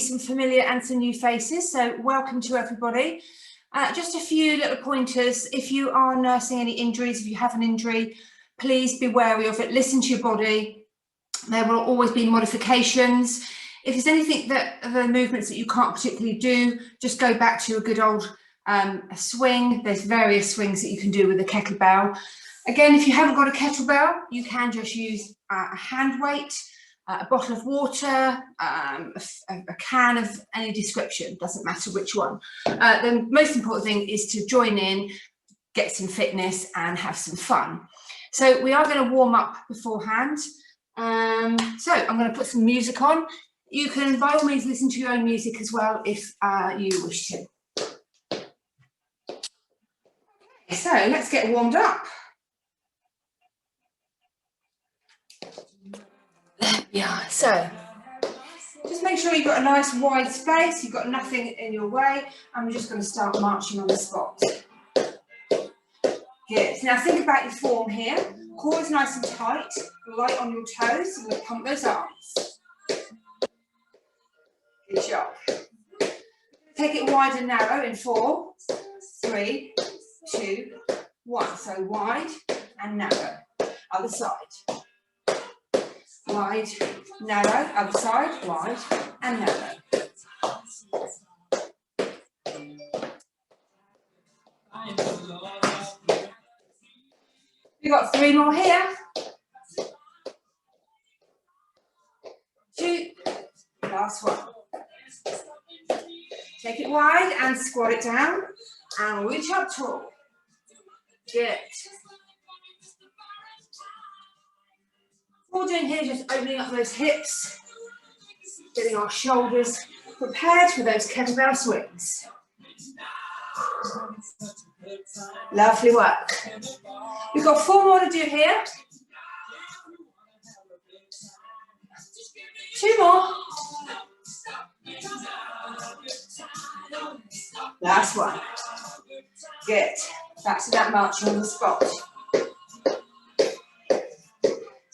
some familiar and some new faces, so welcome to everybody. Just a few little pointers. If you are nursing any injuries, if you have an injury, please be wary of it. Listen to your body. There will always be modifications. If there's anything that the movements that you can't particularly do, just go back to a good old swing. There's various swings that you can do with a kettlebell. Again, if you haven't got a kettlebell, you can just use a hand weight, a bottle of water, a can of any description, doesn't matter which one. The most important thing is to join in, get some fitness and have some fun. So we are going to warm up beforehand. So I'm going to put some music on. You can by all means listen to your own music as well if you wish to. So let's get warmed up. There we are. So just make sure you've got a nice wide space, you've got nothing in your way, and we're just going to start marching on the spot. Good. Now think about your form here. Core is nice and tight, light on your toes, so we're going to pump those arms. Good job. Take it wide and narrow in 4, 3, 2, 1. So wide and narrow. Other side. Wide, narrow, other side, wide and narrow. We've got 3 more here. 2, last one. Take it wide and squat it down and reach up tall. Good. What we're doing here is just opening up those hips, getting our shoulders prepared for those kettlebell swings. Lovely work. We've got 4 more to do here. 2 more. Last one. Good. Back to that march on the spot.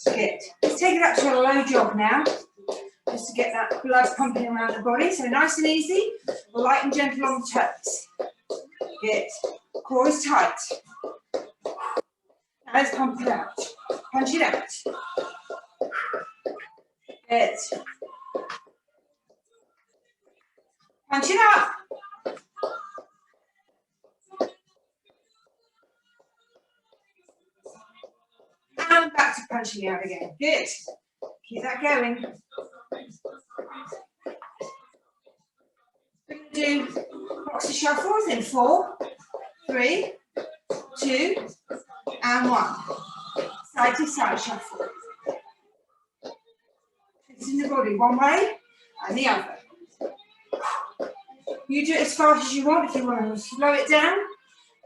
Good. Let's take it up to a low jog now, just to get that blood pumping around the body. So nice and easy, light and gentle on the toes. Good. Core is tight. Now let's pump it out. Punch it out. Good. Punch it up. And back to punching out again. Good. Keep that going. We're going to do boxer shuffles in 4, 3, 2, and 1. Side to side shuffle. Twisting the body one way and the other. You do it as fast as you want. If you want to slow it down,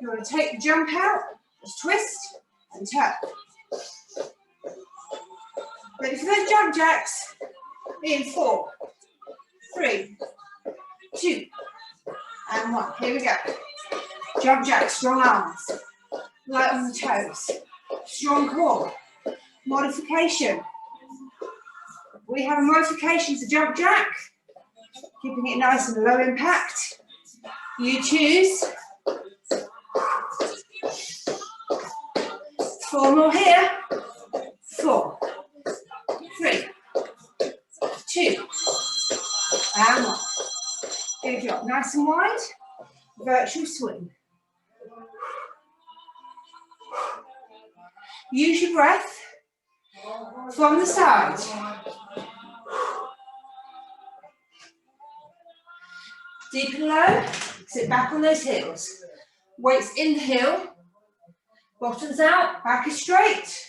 you want to take the jump out, just twist and tap. Ready for those jump jacks? In 4, 3, 2, and 1. Here we go. Jump jack, strong arms, light on the toes, strong core. Modification. We have a modification to jump jack, keeping it nice and low impact. You choose. 4 more here. 4, 3, 2, and 1. Good job. Nice and wide. Virtual swing. Use your breath from the side. Deep and low. Sit back on those heels. Weights in the heel. Bottoms out. Back is straight.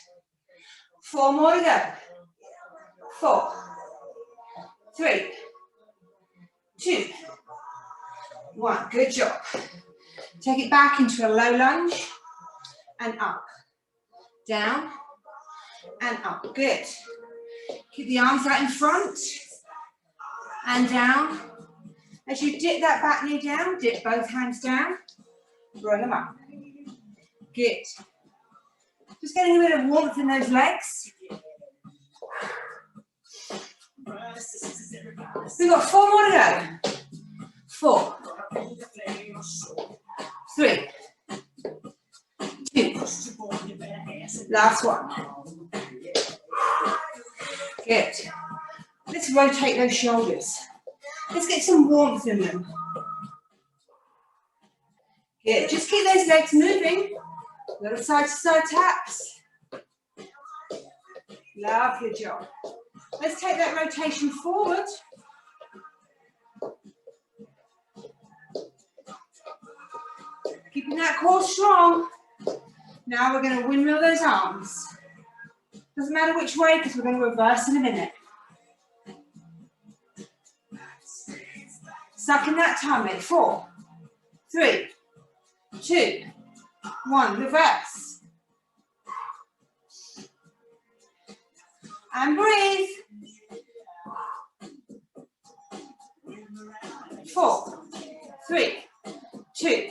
4 more to go. 4, 3, 2, 1. Good job. Take it back into a low lunge and up, down and up. Good. Keep the arms out in front and down. As you dip that back knee down, dip both hands down, roll them up. Good. Just getting a bit of warmth in those legs. We've got 4 more to go. 4, 3, 2, last one. Good. Let's rotate those shoulders. Let's get some warmth in them. Good. Just keep those legs moving. Little side to side taps. Lovely job. Let's take that rotation forward. Keeping that core strong. Now we're going to windmill those arms. Doesn't matter which way because we're going to reverse in a minute. Suck in that tummy. 4, 3, 2, 1. Reverse. And breathe. 4, 3, 2,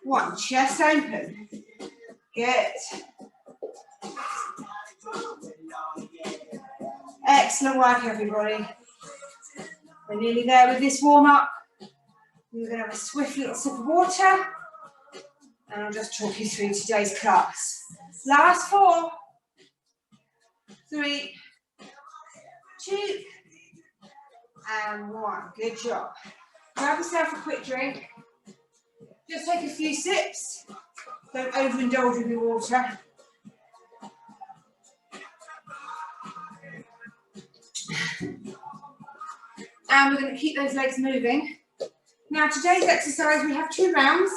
1. Chest open. Good. Excellent work, everybody. We're nearly there with this warm-up. We're going to have a swift little sip of water. And I'll just talk you through today's class. Last 4, 3, 2, and 1. Good job. Grab yourself a quick drink. Just take a few sips. Don't overindulge with your water. And we're going to keep those legs moving. Now, today's exercise, we have 2 rounds.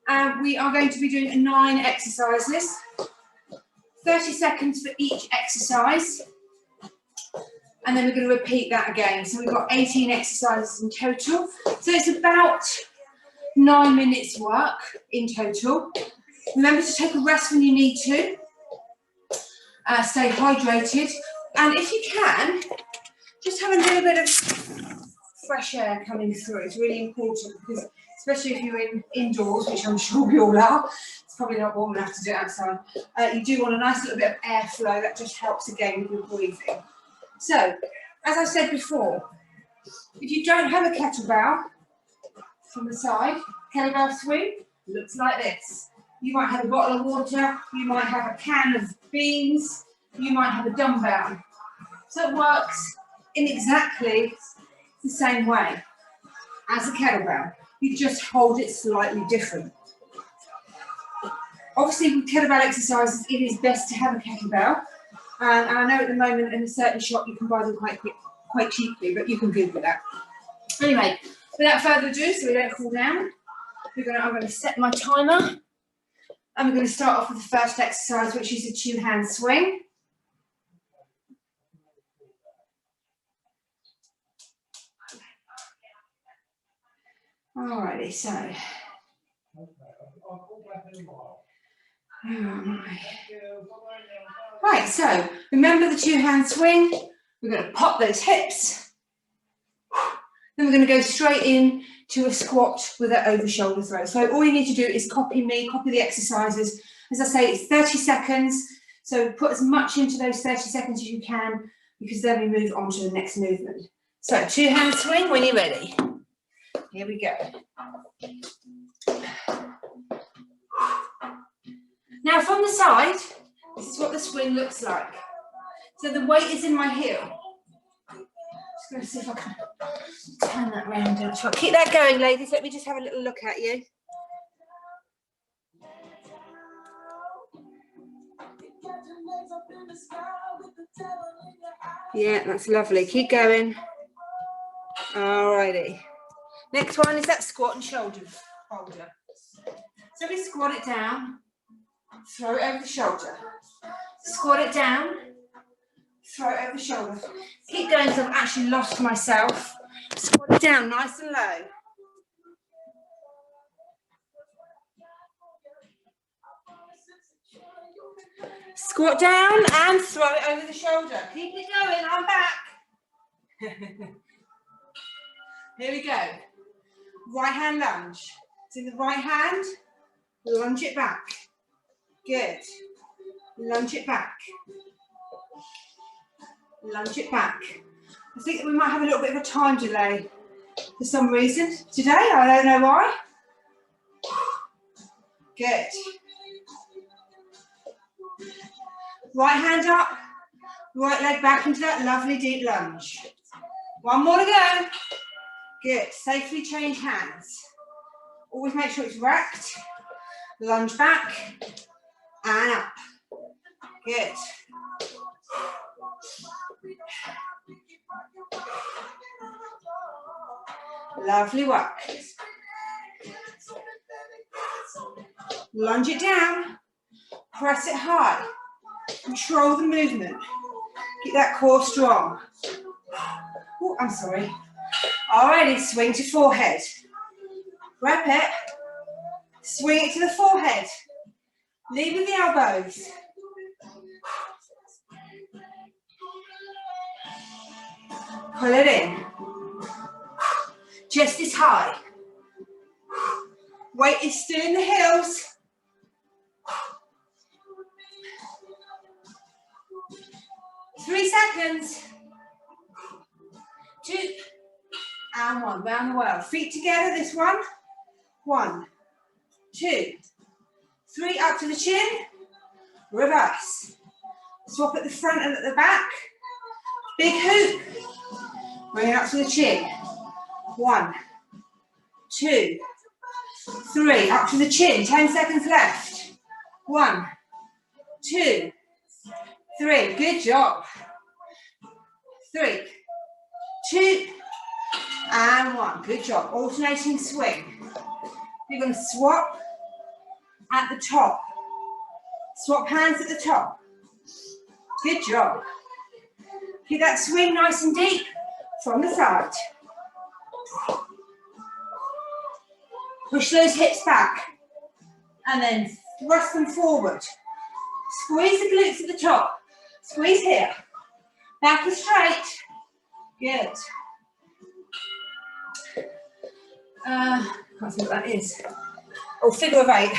And we are going to be doing 9 exercises. 30 seconds for each exercise. And then we're going to repeat that again. So we've got 18 exercises in total. So it's about 9 minutes work in total. Remember to take a rest when you need to. Stay hydrated. And if you can, just have a little bit of fresh air coming through. It's really important because especially if you're indoors, which I'm sure we all are, it's probably not warm enough to do it outside. You do want a nice little bit of airflow. That just helps again with your breathing. So, as I said before, if you don't have a kettlebell from the side, kettlebell swing looks like this. You might have a bottle of water, you might have a can of beans, you might have a dumbbell. So it works in exactly the same way as a kettlebell. You just hold it slightly different. Obviously, with kettlebell exercises, it is best to have a kettlebell. And I know at the moment in a certain shop you can buy them quite cheaply, but you can Google that. Anyway, without further ado, so we don't cool down, I'm going to set my timer. And we're going to start off with the first exercise, which is a 2-hand swing. Alrighty, so. Right, so remember the 2-hand swing. We're going to pop those hips. Then we're going to go straight in to a squat with an over shoulder throw. So all you need to do is copy me, copy the exercises. As I say, it's 30 seconds. So put as much into those 30 seconds as you can, because then we move on to the next movement. So 2-hand swing when you're ready. Here we go. Now from the side, this is what the swing looks like. So the weight is in my heel. Just going to see if I can turn that round. Keep that going, ladies. Let me just have a little look at you. Yeah, that's lovely. Keep going. Alrighty. Next one is that squat and shoulder holder. So we squat it down, throw it over the shoulder. Squat it down, throw it over the shoulder. Keep going because I've actually lost myself. Squat it down nice and low. Squat down and throw it over the shoulder. Keep it going, I'm back. Here we go. Right hand lunge. It's in the right hand, lunge it back. Good. Lunge it back. lunge it back. I think that we might have a little bit of a time delay for some reason today. I don't know why. Good. Right hand up, right leg back into that lovely deep lunge. One more to go. Good. Safely change hands. Always make sure it's racked. Lunge back and up. Good. Lovely work. Lunge it down. Press it high. Control the movement. Keep that core strong. Oh, I'm sorry. Alrighty, swing to forehead. Wrap it. Swing it to the forehead. Lead with the elbows. Pull it in. Chest is high. Weight is still in the heels. Three seconds. 2 and 1. Round the world. Feet together, this one. 1, 2, 3, up to the chin. Reverse. Swap at the front and at the back. Big hoop. Bring it up to the chin. 1, 2, 3, up to the chin. 10 seconds left. 1, 2, 3. Good job. 3, 2, and 1. Good job. Alternating swing. You're going to swap at the top. Swap hands at the top. Good job. Keep that swing nice and deep from the side. Push those hips back and then thrust them forward. Squeeze the glutes at the top. Squeeze here. Back is straight. Good. Can't see what that is. Oh, figure of 8.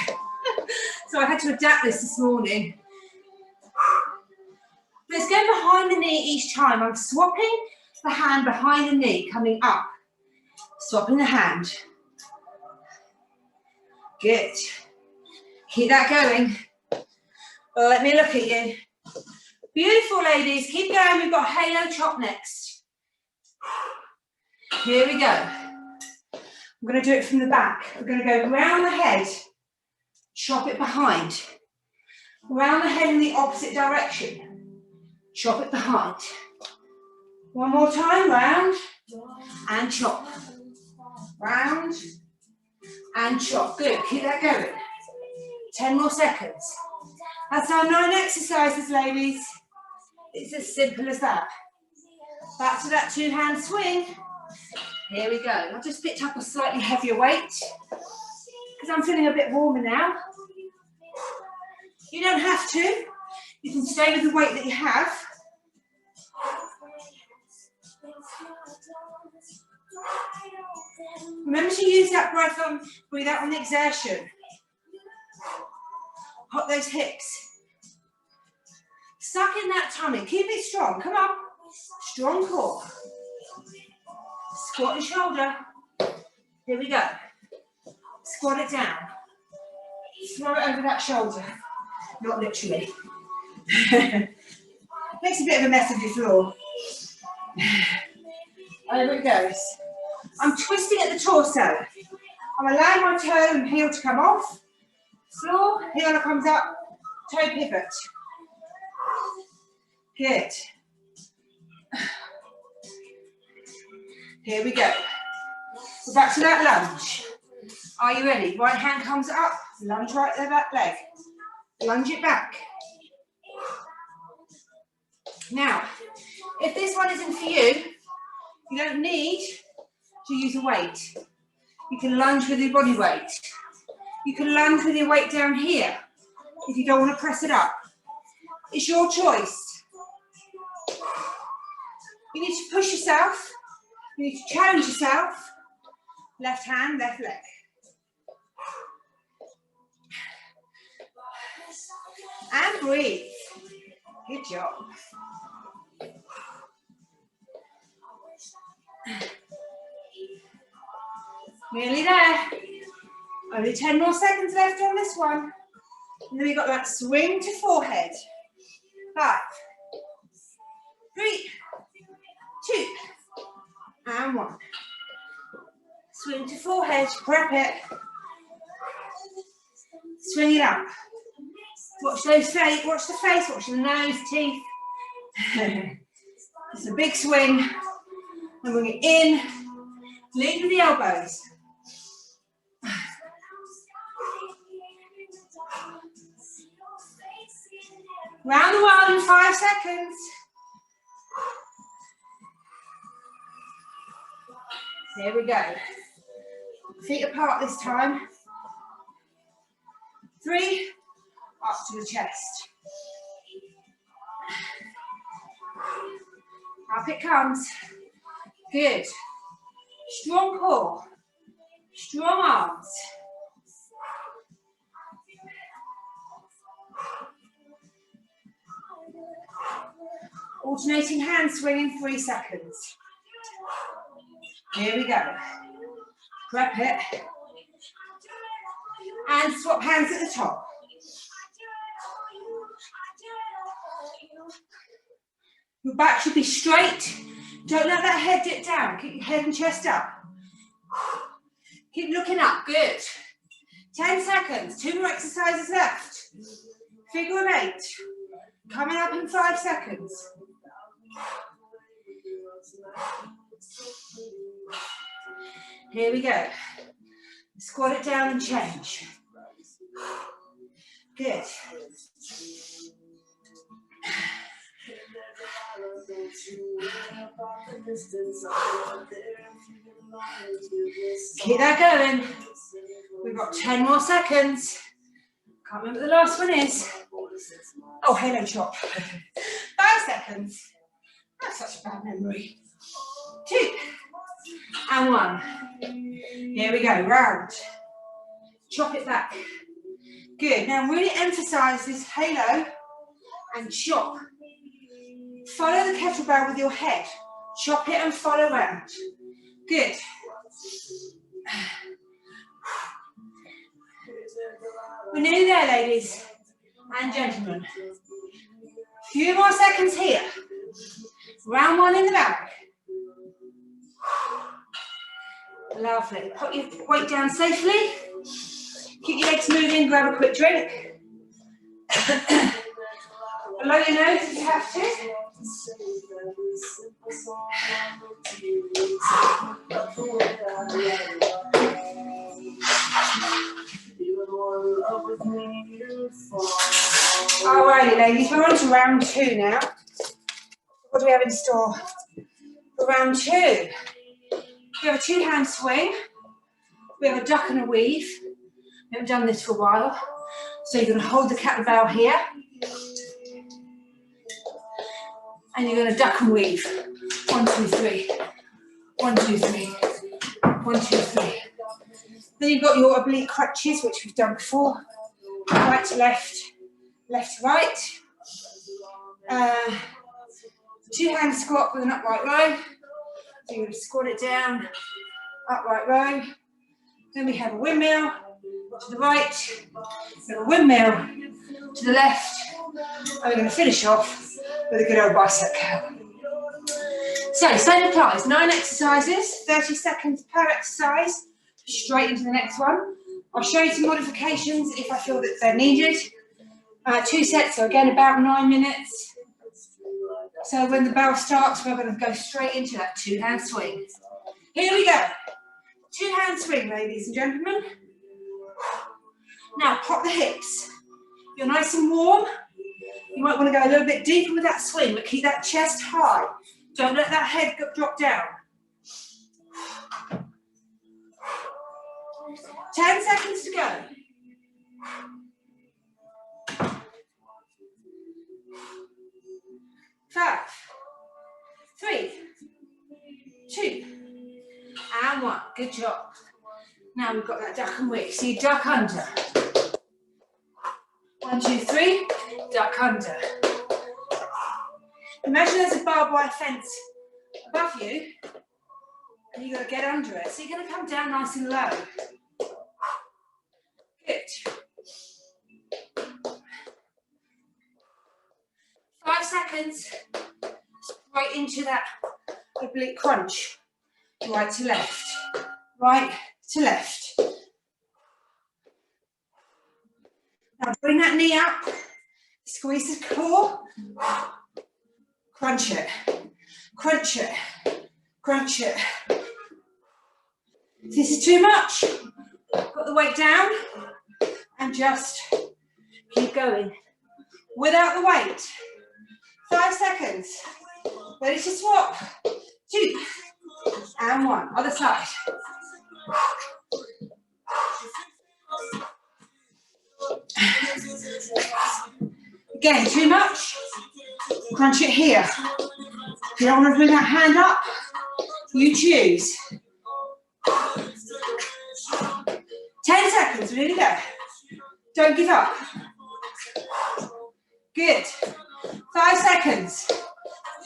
So I had to adapt this morning. Let's go behind the knee each time. I'm swapping the hand behind the knee, coming up. Swapping the hand. Good. Keep that going. Let me look at you. Beautiful, ladies. Keep going. We've got halo chop next. Here we go. I'm going to do it from the back. We're going to go round the head, chop it behind. Round the head in the opposite direction. Chop it behind. One more time, round and chop. Round and chop. Good, keep that going. 10 more seconds. That's our 9 exercises, ladies. It's as simple as that. Back to that 2-hand swing. Here we go. I've just picked up a slightly heavier weight because I'm feeling a bit warmer now. You don't have to. You can stay with the weight that you have. Remember to use that breath on, breathe out on the exertion. Hop those hips. Suck in that tummy. Keep it strong. Come on. Strong core. Squat the shoulder. Here we go. Squat it down. Throw it over that shoulder. Not literally. Makes a bit of a mess of your floor. Over it goes. I'm twisting at the torso. I'm allowing my toe and heel to come off. Floor, heel comes up, toe pivot. Good. Here we go. We're back to that lunge. Are you ready? Right hand comes up, lunge right there, that leg. Lunge it back. Now, if this one isn't for you, you don't need to use a weight. You can lunge with your body weight. You can lunge with your weight down here if you don't want to press it up. It's your choice. You need to push yourself. You need to challenge yourself. Left hand, left leg. And breathe. Good job. Nearly there. Only 10 more seconds left on this one. And then we've got that swing to forehead. 5, 3, 2, and 1. Swing to forehead, grab it. Swing it up. Watch those face, watch the face, watch the nose, teeth. It's a big swing. And bring it in. Lead with the elbows. Round the world in 5 seconds. There we go. Feet apart this time. 3, up to the chest. Up it comes. Good. Strong core. Strong arms. Alternating hand swing in 3 seconds. Here we go. Grab it. And swap hands at the top. Your back should be straight. Don't let that head dip down. Keep your head and chest up. Keep looking up. Good. 10 seconds. 2 more exercises left. Figure of 8. Coming up in 5 seconds. Here we go. Squat it down and change. Good. Keep that going. We've got 10 more seconds. Can't remember what the last one is. Oh, halo chop. 5 seconds. That's such a bad memory. 2 and 1. Here we go, round. Chop it back. Good. Now really emphasize this halo and chop. Follow the kettlebell with your head. Chop it and follow round. Good. We're nearly there, ladies and gentlemen. A few more seconds here. Round 1 in the back. Lovely. Put your weight down safely. Keep your legs moving. Grab a quick drink. Blow your nose if you have to. Alrighty, ladies, we're on to round 2 now. What do we have in store for round 2? We have a 2-hand swing. We have a duck and a weave. We haven't done this for a while. So you're going to hold the kettlebell here. And you're going to duck and weave. 1, 2, 3. 1, 2, 3. 1, 2, 3. Then you've got your oblique crutches, which we've done before. Right to left, left to right. 2-hand squat with an upright row. So you're going to squat it down, upright row. Then we have a windmill to the right, then a windmill to the left, and we're going to finish off with a good old bicep curl. So, same applies, 9 exercises, 30 seconds per exercise, straight into the next one. I'll show you some modifications if I feel that they're needed. 2 sets, so again about 9 minutes. So when the bell starts, we're going to go straight into that 2-hand swing. Here we go. 2-hand swing, ladies and gentlemen. Now, pop the hips. You're nice and warm. You might want to go a little bit deeper with that swing, but keep that chest high. Don't let that head drop down. 10 seconds to go. 5, 3, 2, and 1. Good job. Now we've got that duck and weave. So you duck under. 1, 2, 3, duck under. Imagine there's a barbed wire fence above you And you've got to get under it. So you're going to come down nice and low. Good. 5 seconds. Right into that oblique crunch. Right to left. Right to left. Now bring that knee up. Squeeze the core. Crunch it. Crunch it. Crunch it. If this is too much, got the weight down and just keep going without the weight. 5 seconds. Ready to swap. 2 and 1. Other side. Again, too much. Crunch it here. If you don't want to bring that hand up, you choose. 10 seconds, ready to go. Don't give up. Good. 5 seconds.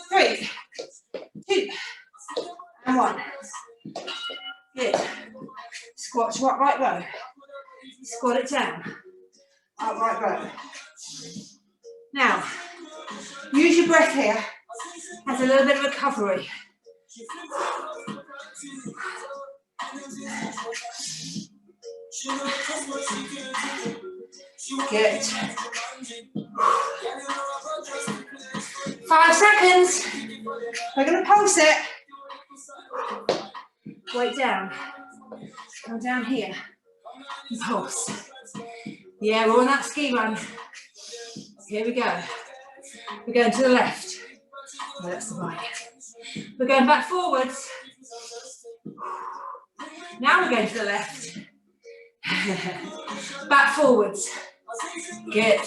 3, 2, and 1. Good. Squat to upright row. Squat it down. Upright row. Now, use your breath here as a little bit of recovery. Good. 5 seconds. We're going to pulse it. Weight down. Come down here. And pulse. Yeah, we're on that ski run. Here we go. We're going to the left. No, that's the right. We're going back forwards. Now we're going to the left. Back forwards. Good.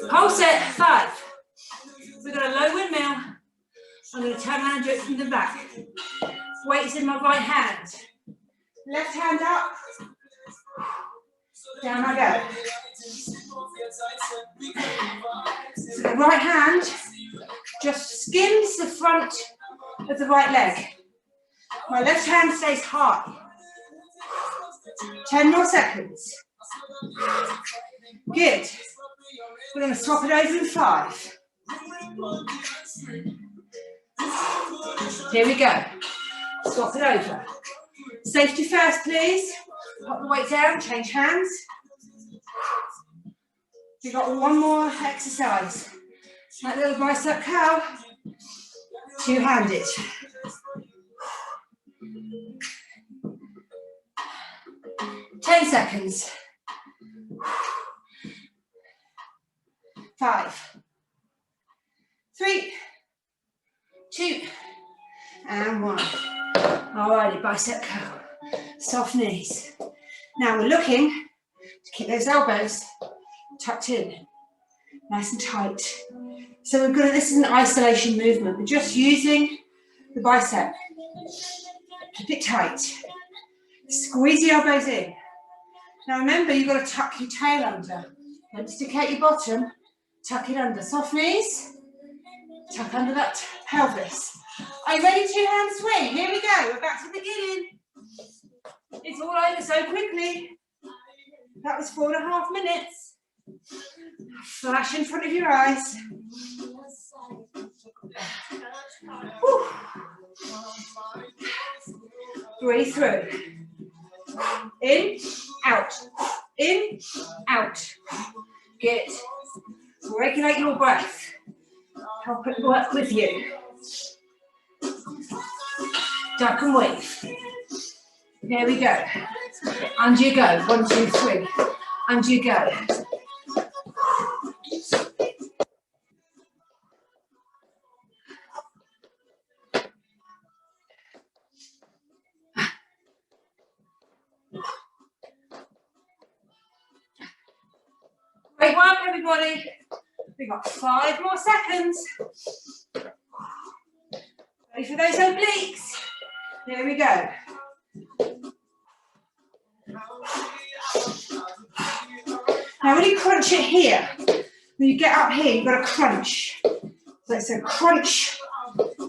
Pulse it. 5. We've got a low windmill. I'm going to turn around and do it from the back. Weight is in my right hand. Left hand up. Down I go. So the right hand just skims the front of the right leg. My left hand stays high. 10 more seconds. Good. We're going to swap it over in 5. Here we go. Swap it over. Safety first, please. Put the weight down, change hands. We've got one more exercise. That little bicep curl. Two-handed. Ten seconds. 5, 3, 2, and 1. Alrighty, bicep curl. Soft knees. Now we're looking to keep those elbows tucked in, nice and tight. So we're this is an isolation movement. We're just using the bicep. Keep it tight. Squeeze the elbows in. Now remember, you've got to tuck your tail under. Don't stick out your bottom. Tuck it under. Soft knees. Tuck under that pelvis. Are you ready? 2-hand swing. Here we go. We're back to the beginning. It's all over so quickly. That was 4.5 minutes. Flash in front of your eyes. Whew. Breathe through. In, out. In, out. Good. Regulate your breath. Help it work with you. Duck and weave. Here we go. And you go. 1, 2, 3. And you go. Great work, everybody. We've got 5 more seconds. Ready for those obliques? Here we go. Now when you crunch it here, when you get up here, you've got to crunch. So it's a crunch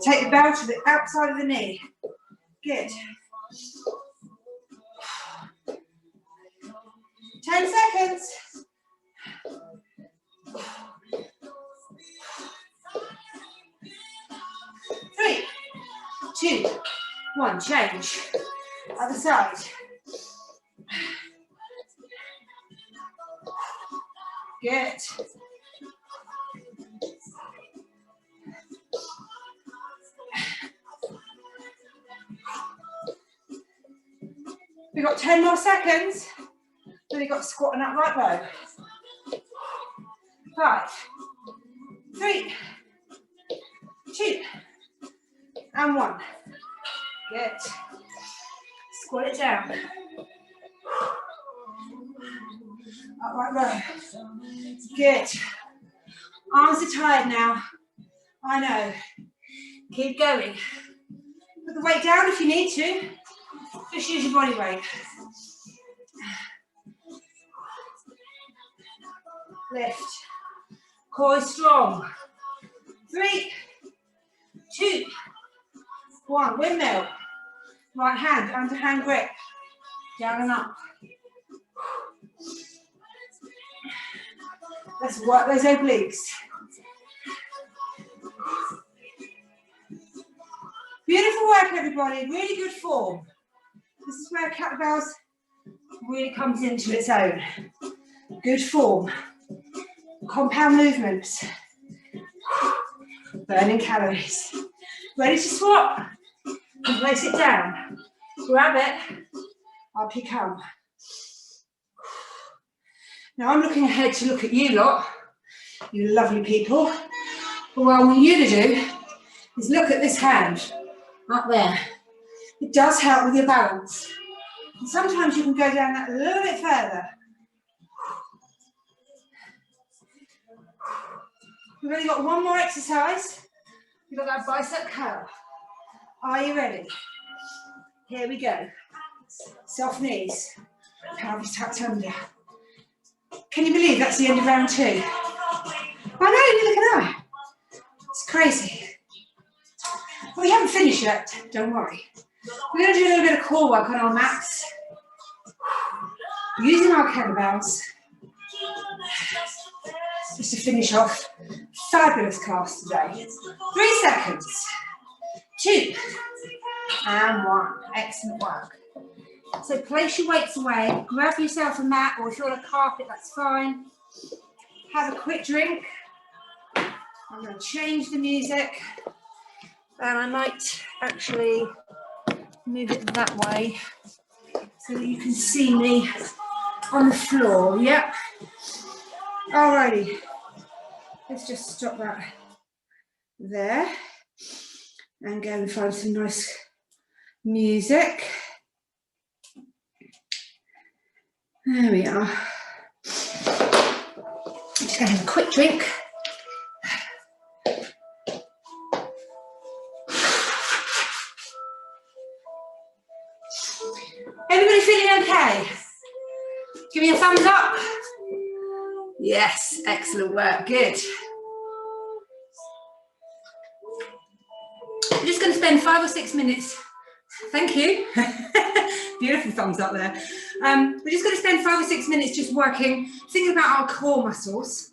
Take the bell to the outside of the knee. Good. 10 seconds. 3, 2, 1, change. Other side. Good. We've got 10 more seconds. Then you've got squat and upright row. 5, 3, 2, and 1. Good. Squat it down. Upright row. Good. Arms are tired now. I know. Keep going. Put the weight down if you need to. Just use your body weight. Lift. Core is strong. 3, 2, 1. Windmill. Right hand, underhand grip. Down and up. Let's work those obliques. Beautiful work, everybody. Really good form. This is where kettlebells really comes into its own. Good form. Compound movements. Burning calories. Ready to swap? And place it down. Grab it. Up you come. Now I'm looking ahead to look at you lot, you lovely people. But what I want you to do is look at this hand up there. It does help with your balance. And sometimes you can go down that a little bit further. We've only got one more exercise. We've got that bicep curl. Are you ready? Here we go. Soft knees. Pelvis tucked under. Can you believe that's the end of round 2? I know, neither can I. It's crazy. But we haven't finished yet, don't worry. We're going to do a little bit of core work on our mats. Using our kettlebells. Just to finish off. Fabulous class today. 3 seconds. 2. And 1. Excellent work. So place your weights away, grab yourself a mat, or if you're on a carpet, that's fine. Have a quick drink. I'm going to change the music. And I might actually move it that way so that you can see me on the floor. Yep. Alrighty. Let's just stop that there and go and find some nice music. There we are. I'm just going to have a quick drink. Everybody feeling okay? Give me a thumbs up. Yes, excellent work, good. I'm just going to spend 5 or 6 minutes. Thank you. Beautiful thumbs up there. We're just going to spend 5 or 6 minutes just working, thinking about our core muscles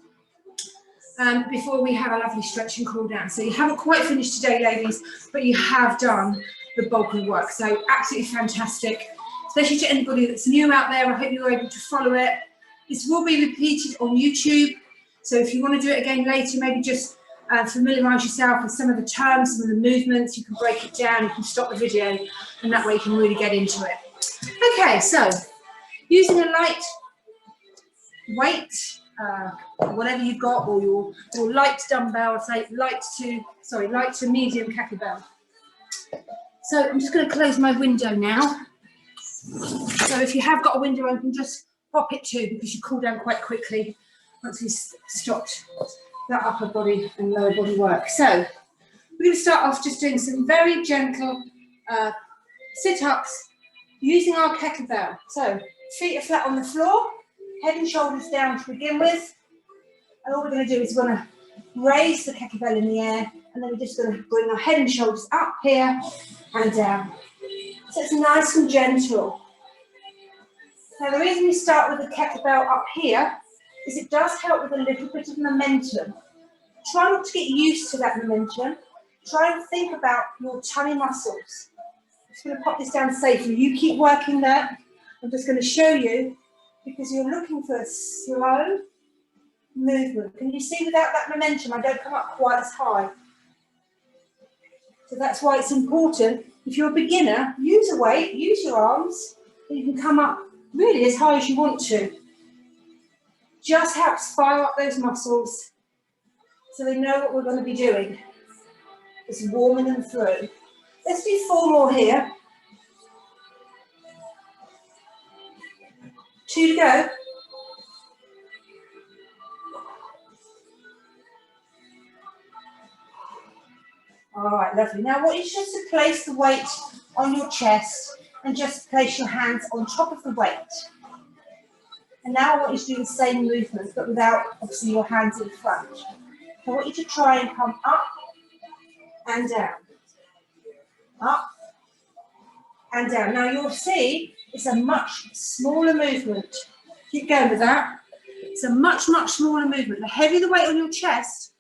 before we have a lovely stretch and cool down. So you haven't quite finished today, ladies, but you have done the bulk of the work. So absolutely fantastic, especially to anybody that's new out there. I hope you were able to follow it. This will be repeated on YouTube. So if you want to do it again later, maybe just familiarise yourself with some of the terms, some of the movements. You can break it down, you can stop the video, and that way you can really get into it. Okay, so using a light weight, whatever you've got, or your light dumbbell, say light to medium kettlebell. So I'm just going to close my window now. So if you have got a window open, just pop it to, because you cool down quite quickly once we've stopped that upper body and lower body work. So we're going to start off just doing some very gentle sit-ups using our kettlebell. So feet are flat on the floor, head and shoulders down to begin with. And all we're going to do is we're going to raise the kettlebell in the air And then we're just going to bring our head and shoulders up here and down. So it's nice and gentle. Now the reason we start with the kettlebell up here is it does help with a little bit of momentum. Try not to get used to that momentum. Try and think about your tummy muscles. I'm just going to pop this down safely. You keep working that. I'm just going to show you because you're looking for a slow movement. Can you see without that momentum, I don't come up quite as high. So that's why it's important. If you're a beginner, use a weight, use your arms, and you can come up really as high as you want to. Just helps fire up those muscles so they know what we're going to be doing. It's warming them through. Let's do 4 more here. 2 to go. All right, lovely. Now I want you just to place the weight on your chest and just place your hands on top of the weight. And now I want you to do the same movement, but without, obviously, your hands in front. I want you to try and come up and down. Up and down. Now you'll see it's a much smaller movement. Keep going with that. It's a much smaller movement. The heavier the weight on your chest,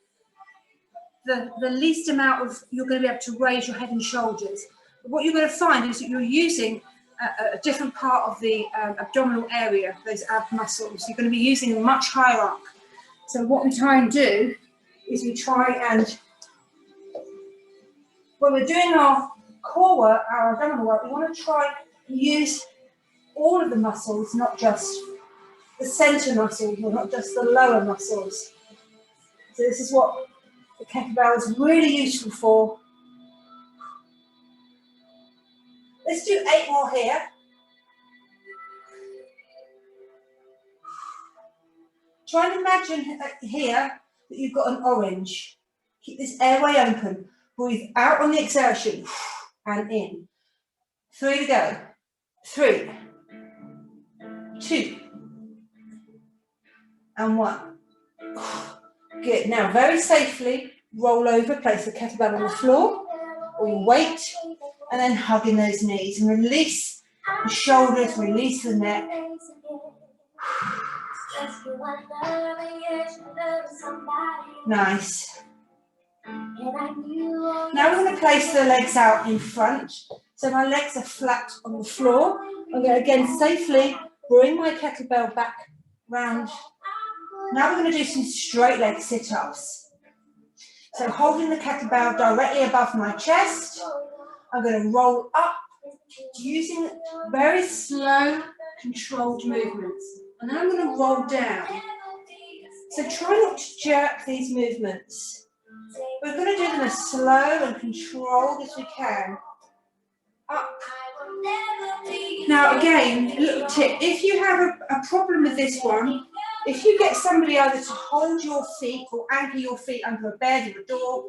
the least amount of you're going to be able to raise your head and shoulders. But what you're going to find is that you're using a different part of the abdominal area, those ab muscles. You're going to be using them much higher up. So what we try and do is we try and, when we're doing our core work, our abdominal work, we want to try and use all of the muscles, not just the center muscles or not just the lower muscles. So this is what the kettlebell is really useful for. Let's do 8 more here. Try and imagine here that you've got an orange. Keep this airway open. Breathe out on the exertion and in. 3 to go. 3, 2, and 1. Good. Now, very safely, roll over, place the kettlebell on the floor, or your weight, and then hug in those knees and release the shoulders, release the neck. Nice. Now we're going to place the legs out in front. So my legs are flat on the floor. I'm going to again safely bring my kettlebell back round. Now we're going to do some straight leg sit-ups. So holding the kettlebell directly above my chest, I'm going to roll up using very slow, controlled movements. And then I'm going to roll down. So try not to jerk these movements. We're going to do them as slow and controlled as we can. Up. Now again, a little tip, if you have a problem with this one, if you get somebody either to hold your feet or anchor your feet under a bed or a door,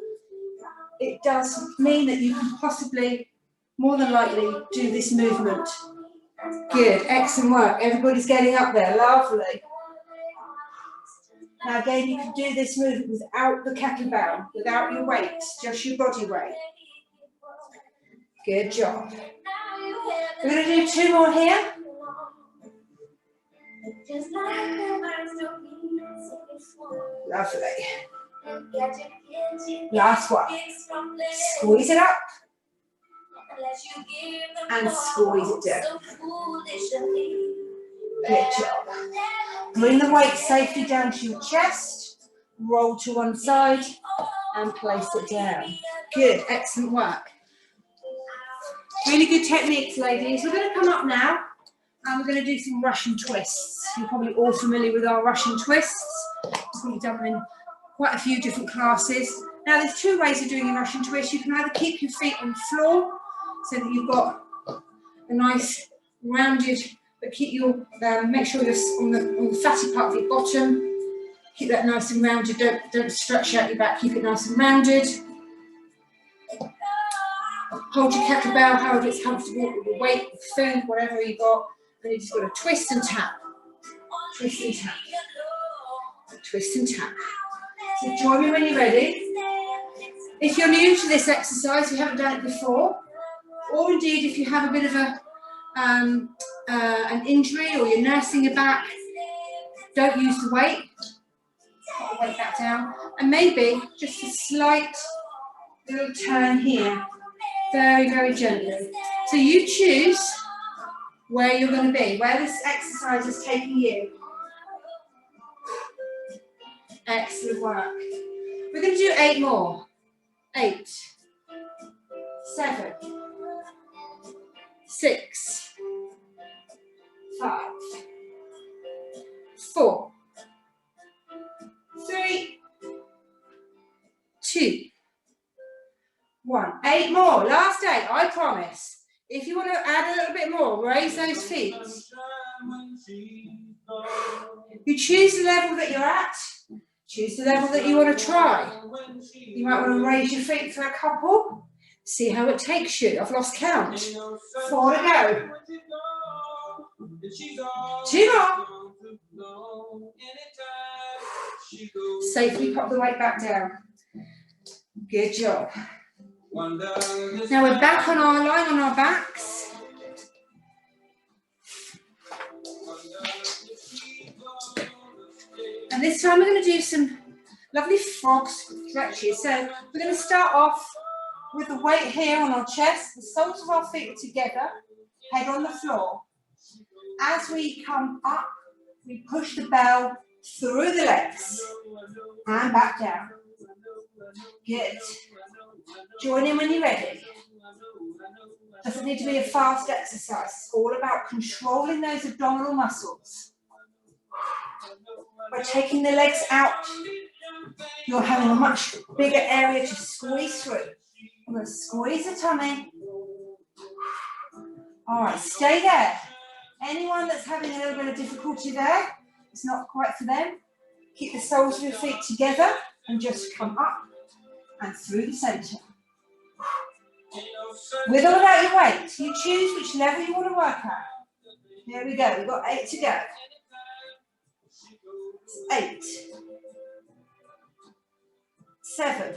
it does mean that you can possibly, more than likely, do this movement. Good, excellent work. Everybody's getting up there, lovely. Now again, you can do this movement without the kettlebell, without your weight, just your body weight. Good job. We're going to do 2 more here. Lovely. Last one. Squeeze it up and squeeze it down. Good job. Bring the weight safely down to your chest, roll to one side and place it down. Good, excellent work. Really good techniques, ladies. We're going to come up now and we're going to do some Russian twists. You're probably all familiar with our Russian twists. We've done them in quite a few different classes. Now there's 2 ways of doing a Russian twist. You can either keep your feet on the floor so that you've got a nice rounded, but keep your, make sure you're on the fatty part of your bottom. Keep that nice and rounded, don't stretch out your back, keep it nice and rounded. Hold your kettlebell, however it's comfortable, with your weight, with food, whatever you got. And you just got to twist and tap. Twist and tap. Twist and tap. So join me when you're ready. If you're new to this exercise, you haven't done it before, or indeed if you have a bit of an injury or you're nursing your back, don't use the weight. Put the weight back down, and maybe just a slight little turn here, very, very gently. So you choose where you're going to be, where this exercise is taking you. Excellent work. We're going to do 8 more. 8, 7, 6, 5, 4, 3, 2, 1. 8 more. Last 8, I promise. If you want to add a little bit more, raise those feet. You choose the level that you're at. Choose the level that you want to try. You might want to raise your feet for a couple. See how it takes you. I've lost count. 4 to go. 2 more. Safely pop the weight back down. Good job. Now we're back on our line on our backs. And this time we're going to do some lovely frog stretches. So we're going to start off with the weight here on our chest. The soles of our feet are together, head on the floor. As we come up, we push the bell through the legs and back down. Good. Join in when you're ready. Doesn't need to be a fast exercise. It's all about controlling those abdominal muscles. By taking the legs out, you're having a much bigger area to squeeze through. I'm going to squeeze the tummy. All right, stay there. Anyone that's having a little bit of difficulty there, it's not quite for them. Keep the soles of your feet together and just come up and through the centre. With or without your weight, you choose which level you want to work at. Here we go, we've got 8 to go. 8, 7,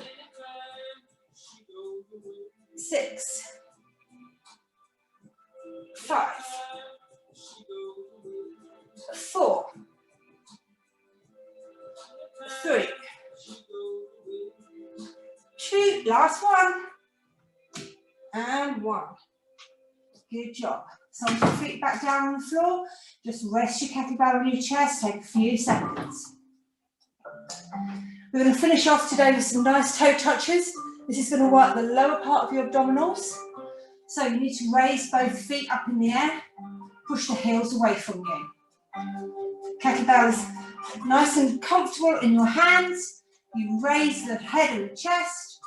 6, 5, 4, 3, 2, last one, and 1. Good job. So your feet back down on the floor. Just rest your kettlebell on your chest. Take a few seconds. We're going to finish off today with some nice toe touches. This is going to work the lower part of your abdominals. So you need to raise both feet up in the air. Push the heels away from you. Kettlebell is nice and comfortable in your hands. You raise the head and the chest.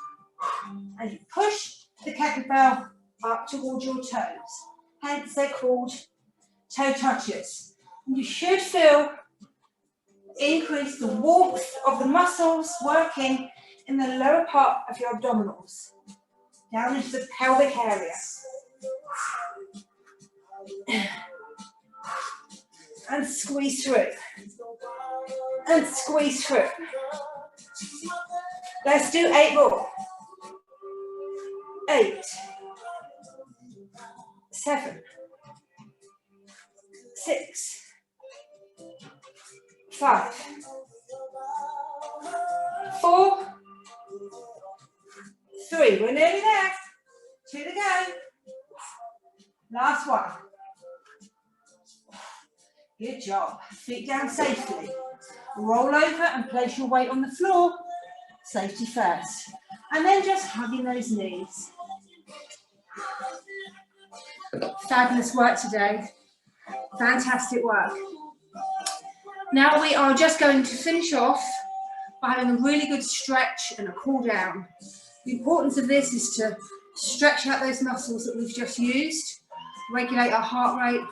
And you push the kettlebell up towards your toes. Hence they're called toe touches. And you should feel increase the warmth of the muscles working in the lower part of your abdominals, down into the pelvic area. And squeeze through. And squeeze through. Let's do 8 more. 8, 7, 6, 5, 4, 3. We're nearly there. 2 to go. Last one. Good job. Feet down safely. Roll over and place your weight on the floor. Safety first. And then just hugging those knees. Fabulous work today. Fantastic work. Now we are just going to finish off by having a really good stretch and a cool down. The importance of this is to stretch out those muscles that we've just used, regulate our heart rate,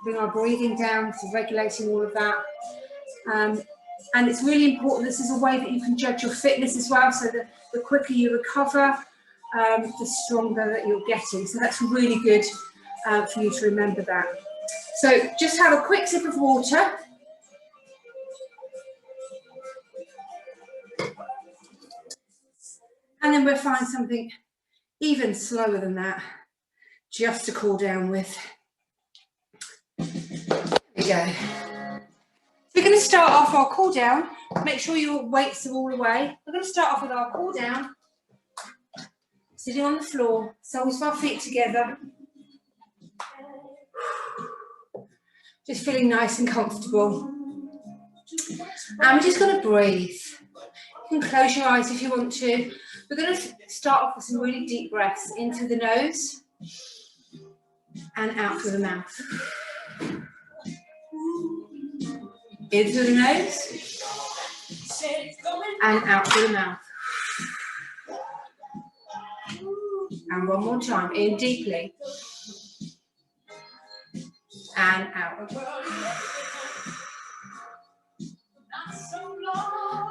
bring our breathing down to regulating all of that. And it's really important, this is a way that you can judge your fitness as well, so that the quicker you recover, the stronger that you're getting. So that's really good for you to remember that. So just have a quick sip of water. And then we'll find something even slower than that, just to cool down with. There we go. We're going to start off our cool down. Make sure your weights are all away. We're going to start off with our cool down. Sitting on the floor, soles of our feet together. Just feeling nice and comfortable. And we're just going to breathe. You can close your eyes if you want to. We're going to start off with some really deep breaths in through the nose and out through the mouth. In through the nose and out through the mouth. And one more time, in deeply and out.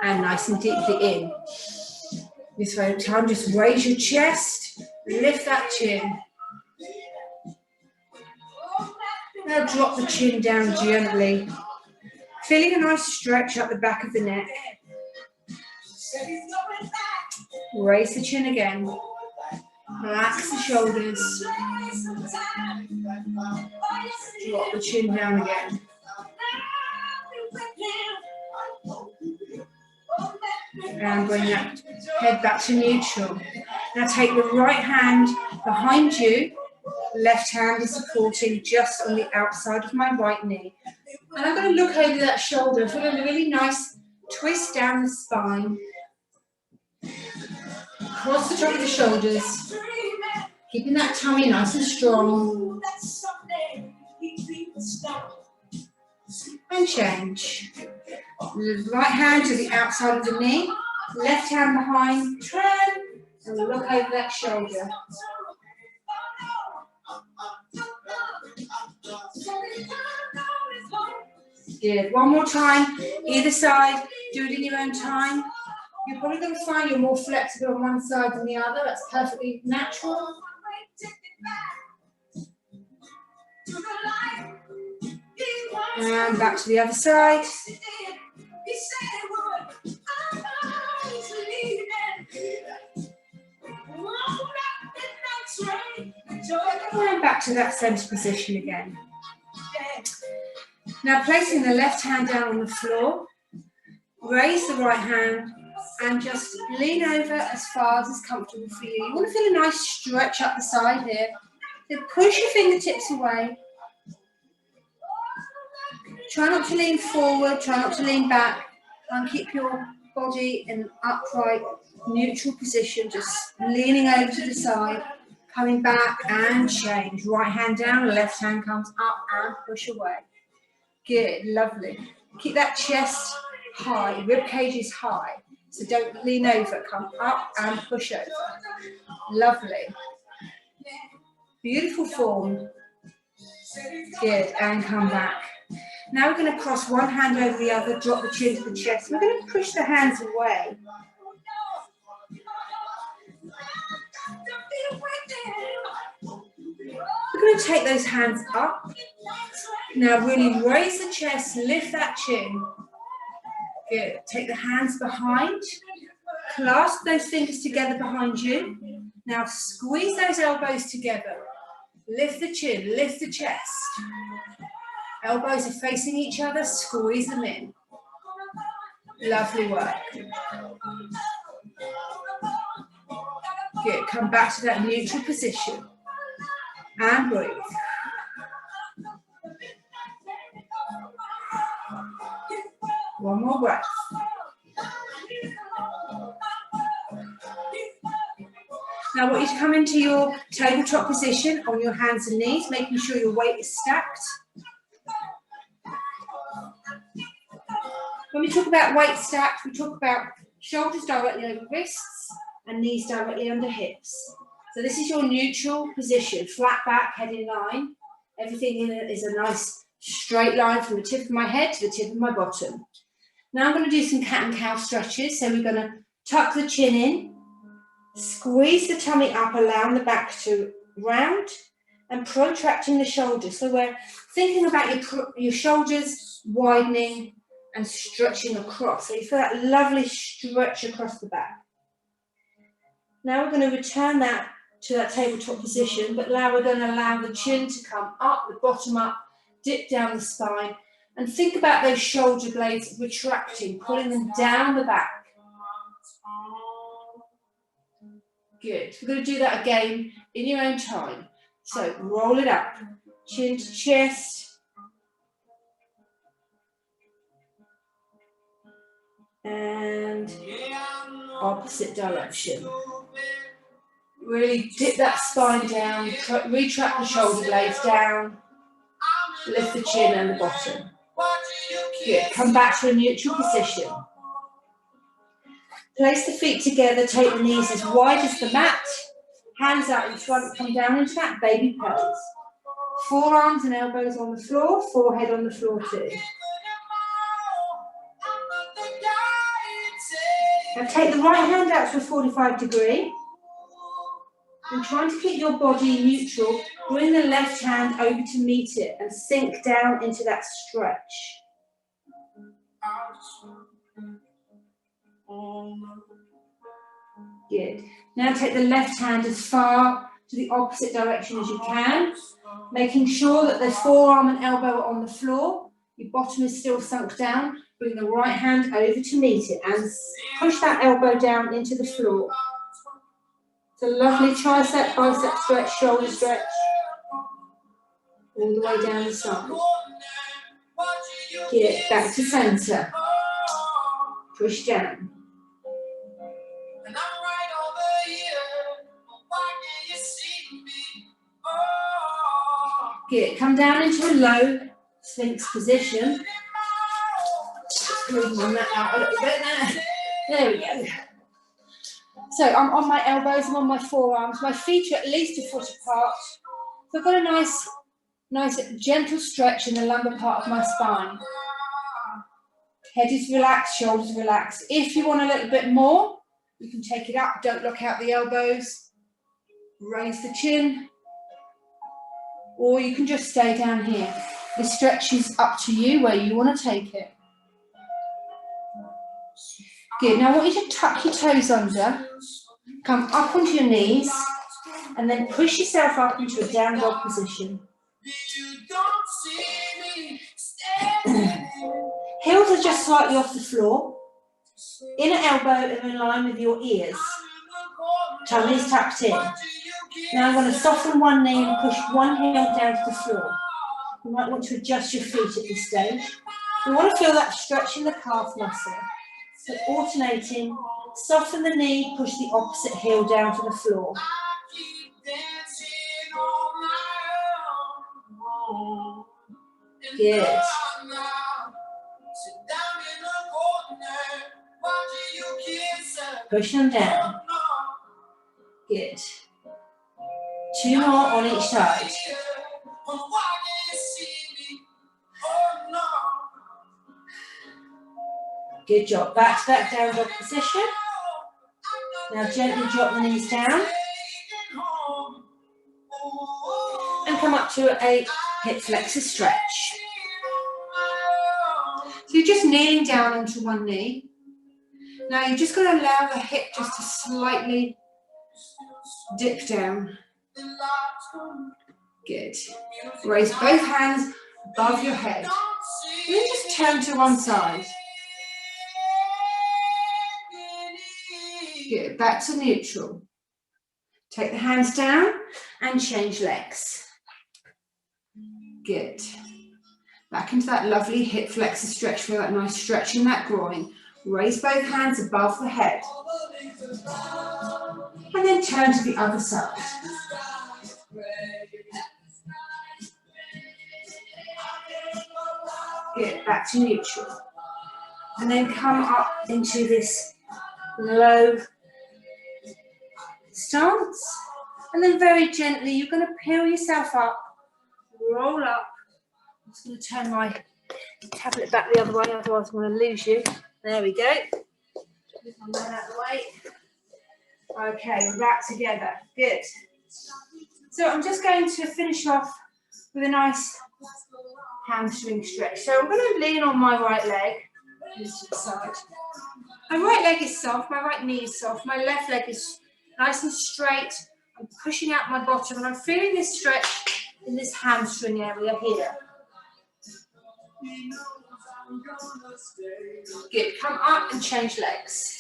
And nice and deeply in. This way, time, just raise your chest, lift that chin. Now drop the chin down gently. Feeling a nice stretch up the back of the neck. Raise the chin again. Relax the shoulders. Drop the chin down again. And bring that head back to neutral. Now take the right hand behind you. Left hand is supporting just on the outside of my right knee. And I'm going to look over that shoulder, feel a really nice twist down the spine. Across the top of the shoulders. Keeping that tummy nice and strong. And change. Right hand to the outside of the knee. Left hand behind. Turn. And look over that shoulder. Good. One more time, either side, do it in your own time. You're probably going to find you're more flexible on one side than the other. That's perfectly natural. And back to the other side. And back to that center position again. Now placing the left hand down on the floor, raise the right hand and just lean over as far as is comfortable for you. You want to feel a nice stretch up the side here. So push your fingertips away. Try not to lean forward, try not to lean back. And keep your body in an upright, neutral position, just leaning over to the side, coming back and change. Right hand down, left hand comes up and push away. Good, lovely. Keep that chest high, rib cage is high. So don't lean over, come up and push over. Lovely. Beautiful form. Good, and come back. Now we're going to cross one hand over the other, drop the chin to the chest. We're going to push the hands away. We're going to take those hands up. Now really raise the chest, lift that chin. Good. Take the hands behind. Clasp those fingers together behind you. Now squeeze those elbows together. Lift the chin, lift the chest. Elbows are facing each other, squeeze them in. Lovely work. Good. Come back to that neutral position. And breathe. One more breath. Now I want you to come into your tabletop position on your hands and knees, making sure your weight is stacked. When we talk about weight stacked, we talk about shoulders directly over wrists and knees directly under hips. So this is your neutral position, flat back, head in line. Everything in it is a nice straight line from the tip of my head to the tip of my bottom. Now I'm going to do some cat and cow stretches. So we're going to tuck the chin in, squeeze the tummy up, allowing the back to round and protracting the shoulders. So we're thinking about your shoulders widening and stretching across. So you feel that lovely stretch across the back. Now we're going to return that to that tabletop position, but now we're going to allow the chin to come up, the bottom up, dip down the spine, and think about those shoulder blades retracting, pulling them down the back. Good. We're going to do that again in your own time. So roll it up, chin to chest. And opposite direction. Really dip that spine down, retract the shoulder blades down, lift the chin and the bottom. Good. Come back to a neutral position. Place the feet together, take the knees as wide as the mat, hands out in front, come down into that baby pose. Forearms and elbows on the floor, forehead on the floor too. Now take the right hand out to a 45 degree. And trying to keep your body neutral, bring the left hand over to meet it and sink down into that stretch. Good. Now take the left hand as far to the opposite direction as you can, making sure that the forearm and elbow are on the floor, your bottom is still sunk down. Bring the right hand over to meet it and push that elbow down into the floor. It's a lovely tricep, bicep stretch, shoulder stretch, all the way down the side. Get back to centre. Push down. Good. Come down into a low Sphinx position. On that out a little bit there. There we go. So I'm on my elbows, I'm on my forearms. My feet are at least a foot apart. So I've got a nice gentle stretch in the lumbar part of my spine. Head is relaxed, shoulders relaxed. If you want a little bit more, you can take it up. Don't lock out the elbows. Raise the chin. Or you can just stay down here. The stretch is up to you where you want to take it. Good. Now I want you to tuck your toes under, come up onto your knees, and then push yourself up into a down dog position. Heels are just slightly off the floor. Inner elbow are in line with your ears. Tummy is tucked in. Now I'm going to soften one knee and push one heel down to the floor. You might want to adjust your feet at this stage. You want to feel that stretch in the calf muscle. So alternating, soften the knee, push the opposite heel down to the floor. Good. Push them down. Good. Two more on each side. Good job. Back to that down dog position. Now gently drop the knees down. And come up to a hip flexor stretch. So you're just kneeling down onto one knee. Now you're just going to allow the hip just to slightly dip down. Good. Raise both hands above your head. And then just turn to one side. Good. Back to neutral. Take the hands down and change legs. Good. Back into that lovely hip flexor stretch. Feel that nice stretch in that groin. Raise both hands above the head. And then turn to the other side. Good. Back to neutral. And then come up into this low stance. And then very gently, you're going to peel yourself up, roll up. I'm just going to turn my tablet back the other way, otherwise I'm going to lose you. There we go. Move that out of the way. Okay, we're back together. Good. So I'm just going to finish off with a nice hamstring stretch. So I'm going to lean on my right leg, just to the side. My right leg is soft, my right knee is soft, my left leg is nice and straight. I'm pushing out my bottom and I'm feeling this stretch in this hamstring area here. Good, come up and change legs.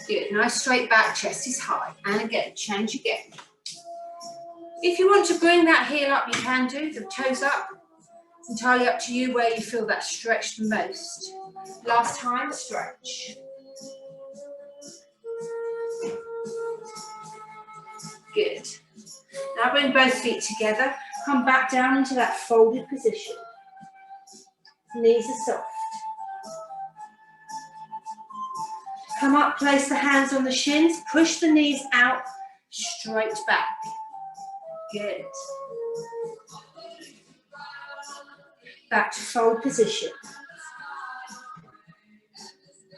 Good, nice straight back, chest is high. And again, change again. If you want to bring that heel up, you can do, the toes up. It's entirely up to you where you feel that stretch the most. Last time, stretch. Good. Now bring both feet together. Come back down into that folded position. Knees are soft. Come up, place the hands on the shins. Push the knees out, straight back. Good. Back to fold position.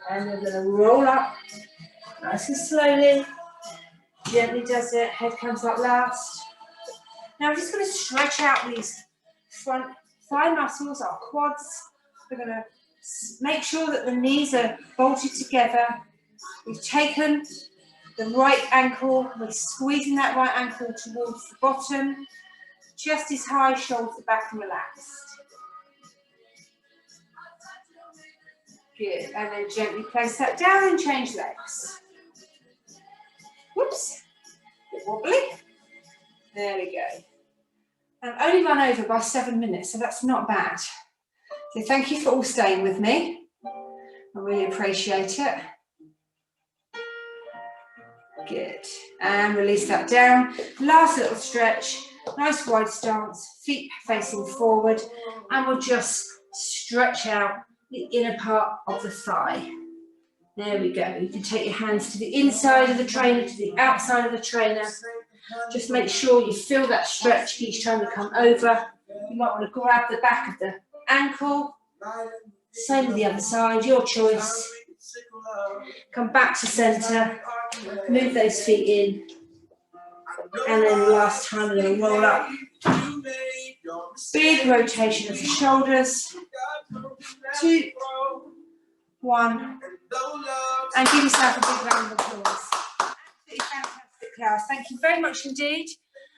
And we're going to roll up, nice and slowly. Gently does it, head comes up last. Now I'm just going to stretch out these front thigh muscles, our quads. We're going to make sure that the knees are bolted together. We've taken the right ankle, we're squeezing that right ankle towards the bottom. Chest is high, shoulders are back and relaxed. Good, and then gently place that down and change legs. Whoops, a bit wobbly. There we go. I've only run over by 7 minutes, so that's not bad. So thank you for all staying with me. I really appreciate it. Good, and release that down. Last little stretch, nice wide stance, feet facing forward, and we'll just stretch out the inner part of the thigh. There we go. You can take your hands to the inside of the trainer, to the outside of the trainer. Just make sure you feel that stretch each time you come over. You might want to grab the back of the ankle. Same with the other side, your choice. Come back to center, move those feet in, and then last time we're going to roll up. Big rotation of the shoulders. 2, 1, and give yourself a big round of applause. Absolutely fantastic class. Thank you very much indeed.